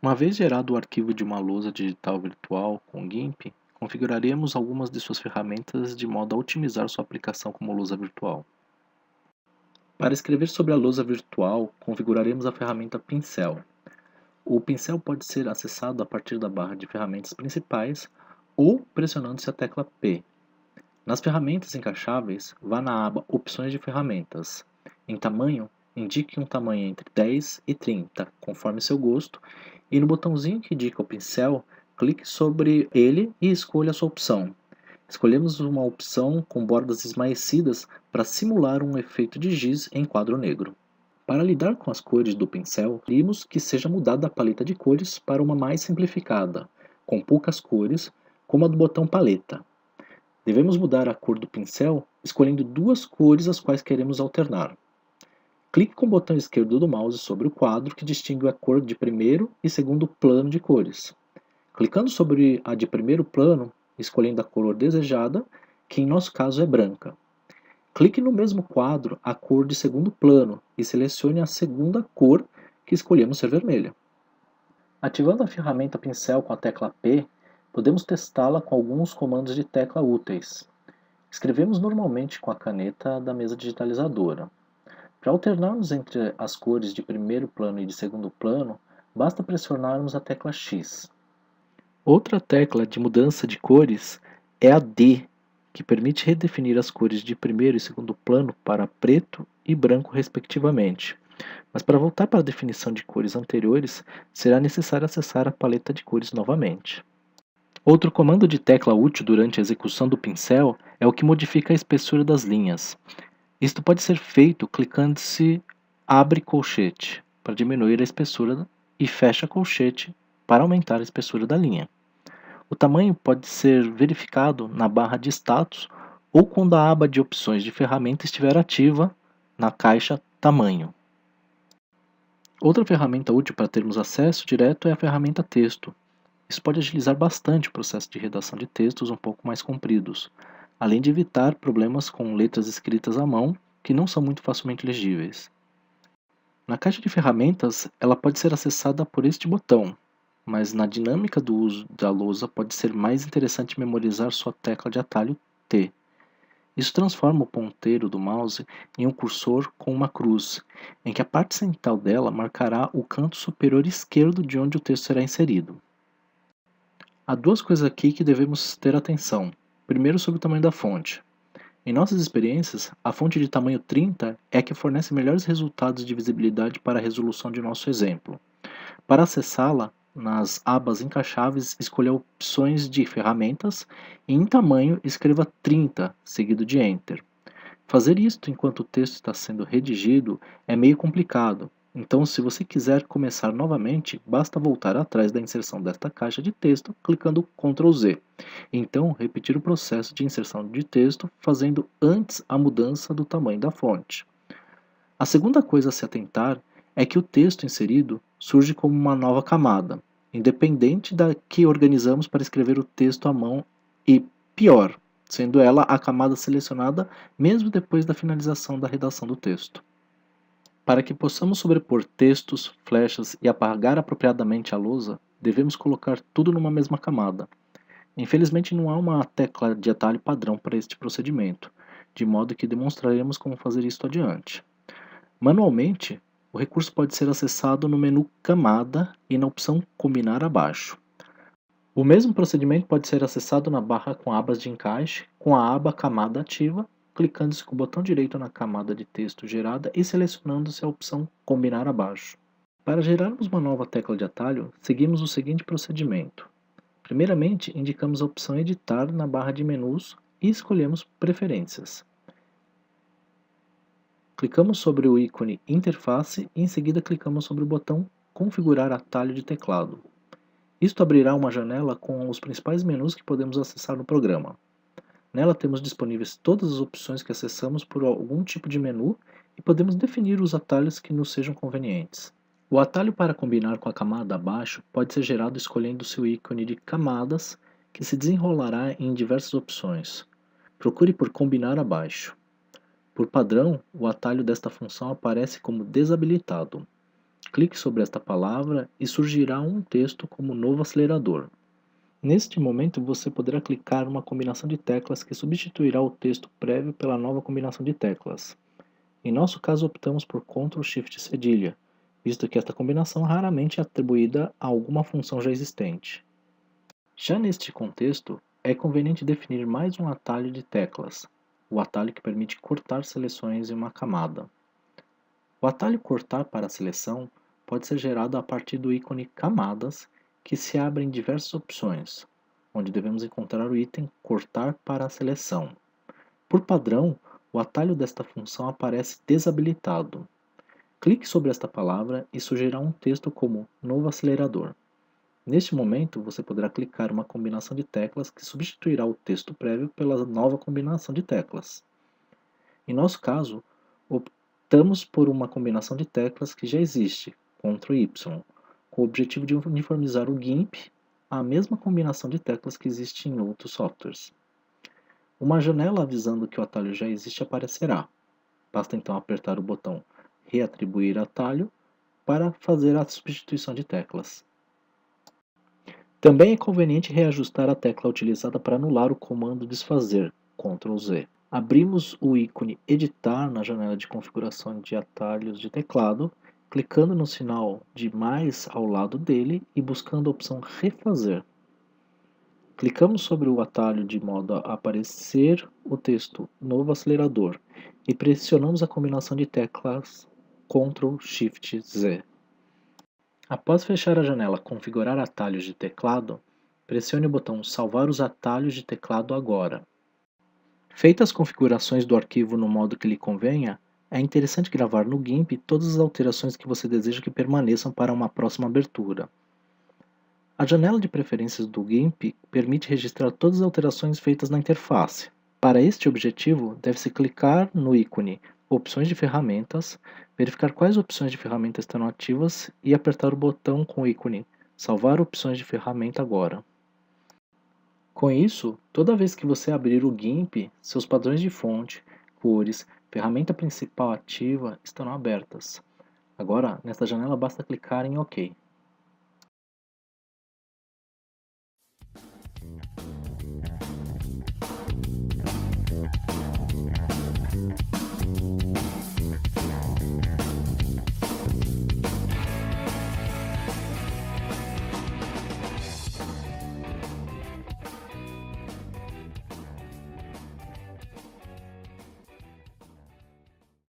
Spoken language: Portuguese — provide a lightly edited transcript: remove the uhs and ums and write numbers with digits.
Uma vez gerado o arquivo de uma lousa digital virtual com GIMP, configuraremos algumas de suas ferramentas de modo a otimizar sua aplicação como lousa virtual. Para escrever sobre a lousa virtual, configuraremos a ferramenta Pincel. O pincel pode ser acessado a partir da barra de ferramentas principais ou pressionando-se a tecla P. Nas ferramentas encaixáveis, vá na aba Opções de ferramentas. Em tamanho, indique um tamanho entre 10 e 30, conforme seu gosto, e no botãozinho que indica o pincel, clique sobre ele e escolha a sua opção. Escolhemos uma opção com bordas esmaecidas para simular um efeito de giz em quadro negro. Para lidar com as cores do pincel, queremos que seja mudada a paleta de cores para uma mais simplificada, com poucas cores, como a do botão paleta. Devemos mudar a cor do pincel escolhendo duas cores as quais queremos alternar. Clique com o botão esquerdo do mouse sobre o quadro que distingue a cor de primeiro e segundo plano de cores. Clicando sobre a de primeiro plano, escolhendo a cor desejada, que em nosso caso é branca. Clique no mesmo quadro a cor de segundo plano e selecione a segunda cor que escolhemos ser vermelha. Ativando a ferramenta Pincel com a tecla P, podemos testá-la com alguns comandos de tecla úteis. Escrevemos normalmente com a caneta da mesa digitalizadora. Para alternarmos entre as cores de primeiro plano e de segundo plano, basta pressionarmos a tecla X. Outra tecla de mudança de cores é a D, que permite redefinir as cores de primeiro e segundo plano para preto e branco respectivamente. Mas para voltar para a definição de cores anteriores, será necessário acessar a paleta de cores novamente. Outro comando de tecla útil durante a execução do pincel é o que modifica a espessura das linhas. Isto pode ser feito clicando-se Abre colchete para diminuir a espessura e fecha colchete para aumentar a espessura da linha. O tamanho pode ser verificado na barra de status ou quando a aba de opções de ferramenta estiver ativa na caixa Tamanho. Outra ferramenta útil para termos acesso direto é a ferramenta Texto. Isso pode agilizar bastante o processo de redação de textos um pouco mais compridos, além de evitar problemas com letras escritas à mão que não são muito facilmente legíveis. Na caixa de ferramentas, ela pode ser acessada por este botão, mas na dinâmica do uso da lousa pode ser mais interessante memorizar sua tecla de atalho T. Isso transforma o ponteiro do mouse em um cursor com uma cruz, em que a parte central dela marcará o canto superior esquerdo de onde o texto será inserido. Há duas coisas aqui que devemos ter atenção. Primeiro, sobre o tamanho da fonte. Em nossas experiências, a fonte de tamanho 30 é a que fornece melhores resultados de visibilidade para a resolução de nosso exemplo. Para acessá-la, nas abas encaixáveis, escolha opções de ferramentas e em tamanho escreva 30, seguido de Enter. Fazer isto enquanto o texto está sendo redigido é meio complicado, então se você quiser começar novamente, basta voltar atrás da inserção desta caixa de texto clicando Ctrl Z. Então, repetir o processo de inserção de texto fazendo antes a mudança do tamanho da fonte. A segunda coisa a se atentar é que o texto inserido surge como uma nova camada, independente da que organizamos para escrever o texto à mão e, pior, sendo ela a camada selecionada mesmo depois da finalização da redação do texto. Para que possamos sobrepor textos, flechas e apagar apropriadamente a lousa, devemos colocar tudo numa mesma camada. Infelizmente não há uma tecla de atalho padrão para este procedimento, de modo que demonstraremos como fazer isto adiante. Manualmente, o recurso pode ser acessado no menu Camada e na opção Combinar abaixo. O mesmo procedimento pode ser acessado na barra com abas de encaixe, com a aba Camada ativa, clicando-se com o botão direito na camada de texto gerada e selecionando-se a opção Combinar abaixo. Para gerarmos uma nova tecla de atalho, seguimos o seguinte procedimento. Primeiramente, indicamos a opção Editar na barra de menus e escolhemos Preferências. Clicamos sobre o ícone Interface e em seguida clicamos sobre o botão Configurar atalho de teclado. Isto abrirá uma janela com os principais menus que podemos acessar no programa. Nela temos disponíveis todas as opções que acessamos por algum tipo de menu e podemos definir os atalhos que nos sejam convenientes. O atalho para combinar com a camada abaixo pode ser gerado escolhendo seu ícone de camadas, que se desenrolará em diversas opções. Procure por Combinar abaixo. Por padrão, o atalho desta função aparece como desabilitado. Clique sobre esta palavra e surgirá um texto como novo acelerador. Neste momento, você poderá clicar uma combinação de teclas que substituirá o texto prévio pela nova combinação de teclas. Em nosso caso, optamos por Ctrl Shift cedilha, visto que esta combinação raramente é atribuída a alguma função já existente. Já neste contexto, é conveniente definir mais um atalho de teclas, o atalho que permite cortar seleções em uma camada. O atalho Cortar para a seleção pode ser gerado a partir do ícone Camadas, que se abre em diversas opções, onde devemos encontrar o item Cortar para a seleção. Por padrão, o atalho desta função aparece desabilitado. Clique sobre esta palavra e surgirá um texto como Novo acelerador. Neste momento, você poderá clicar uma combinação de teclas que substituirá o texto prévio pela nova combinação de teclas. Em nosso caso, optamos por uma combinação de teclas que já existe, Ctrl Y, com o objetivo de uniformizar o GIMP à mesma combinação de teclas que existe em outros softwares. Uma janela avisando que o atalho já existe aparecerá. Basta então apertar o botão Reatribuir atalho para fazer a substituição de teclas. Também é conveniente reajustar a tecla utilizada para anular o comando desfazer, Ctrl Z. Abrimos o ícone Editar na janela de configuração de atalhos de teclado, clicando no sinal de mais ao lado dele e buscando a opção Refazer. Clicamos sobre o atalho de modo a aparecer o texto Novo acelerador e pressionamos a combinação de teclas Ctrl Shift Z. Após fechar a janela Configurar atalhos de teclado, pressione o botão Salvar os atalhos de teclado agora. Feitas as configurações do arquivo no modo que lhe convenha, é interessante gravar no GIMP todas as alterações que você deseja que permaneçam para uma próxima abertura. A janela de preferências do GIMP permite registrar todas as alterações feitas na interface. Para este objetivo, deve-se clicar no ícone Opções de ferramentas, verificar quais opções de ferramenta estão ativas e apertar o botão com o ícone Salvar opções de ferramenta agora. Com isso, toda vez que você abrir o GIMP, seus padrões de fonte, cores, ferramenta principal ativa estarão abertas. Agora, nesta janela basta clicar em OK.